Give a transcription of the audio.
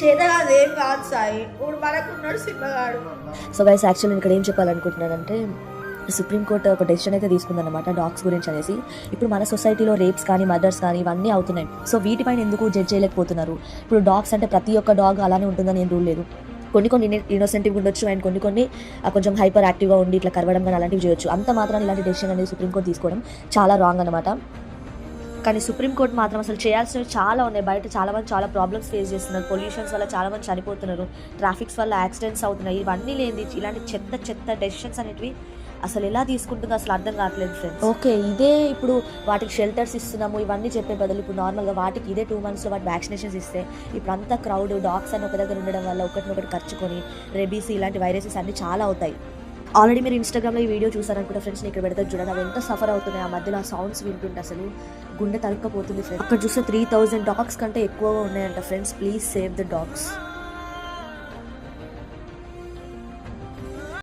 చేతగాదు ఏం కాదు సాయి, ఇప్పుడు మనకున్నాడు సినిమాగాడు. సో గైస్ యాక్చువల్లీ ఇక్కడ ఏం చెప్పాలనుకుంటున్నానంటే సుప్రీంకోర్టు ఒక డెసిషన్ అయితే తీసుకుందన్నమాట డాగ్స్ గురించి అనేసి. ఇప్పుడు మన సొసైటీలో రేప్స్ కానీ మర్డర్స్ కానీ ఇవన్నీ అవుతున్నాయి. సో వీటిపైన ఎందుకు జడ్జ్ చేయలేకపోతున్నారు? ఇప్పుడు డాగ్స్ అంటే ప్రతి ఒక్క డాగ్ అలానే ఉంటుందని ఏం రూల్ లేదు. కొన్ని ఇన్నోసెంట్గా ఉండొచ్చు అండ్ కొన్ని కొంచెం హైపర్ యాక్టివ్గా ఉండి ఇట్లా కరవడం కానీ అలాంటివి చేయొచ్చు. అంత మాత్రం ఇలాంటి డెసిషన్ అనేది సుప్రీంకోర్టు తీసుకోవడం చాలా రాంగ్ అనమాట. కానీ సుప్రీంకోర్టు మాత్రం అసలు చేయాల్సినవి చాలా ఉన్నాయి. బయట చాలామంది చాలా ప్రాబ్లమ్స్ ఫేస్ చేస్తున్నారు. పొల్యూషన్స్ వల్ల చాలామంది చనిపోతున్నారు, ట్రాఫిక్స్ వల్ల యాక్సిడెంట్స్ అవుతున్నాయి. ఇవన్నీ లేని ఇలాంటి చెత్త డెసిషన్స్ అనేటివి అసలు ఎలా తీసుకుంటుందో అసలు అర్థం కావట్లేదు ఫ్రెండ్స్. ఓకే, ఇదే ఇప్పుడు వాటికి షెల్టర్స్ ఇస్తున్నాము ఇవన్నీ చెప్పే బదులు ఇప్పుడు నార్మల్గా వాటికి ఇదే 2 monthsలో వాటి వ్యాక్సినేషన్స్ ఇస్తే ఇప్పుడు అంతా క్రౌడ్ డాగ్స్ అని ఒక దగ్గర ఉండడం వల్ల ఒకటినొకటి ఖర్చుకొని రెబీస్ ఇలాంటి వైరసెస్ అన్నీ చాలా అవుతాయి. ఆల్రెడీ మీరు ఇన్స్టాగ్రామ్లో ఈ వీడియో చూసారనుకుంటే ఫ్రెండ్స్, నేను ఇక్కడ పెడతా చూడండి. అవి ఎంత సఫర్ అవుతున్నాయి ఆ మధ్యలో ఆ సౌండ్స్ వింటుంటే అసలు గుండె తలకపోతుంది ఫ్రెండ్స్. అక్కడ చూస్తే 3000 డాగ్స్ కంటే ఎక్కువగా ఉన్నాయంట friends. Please save the dogs.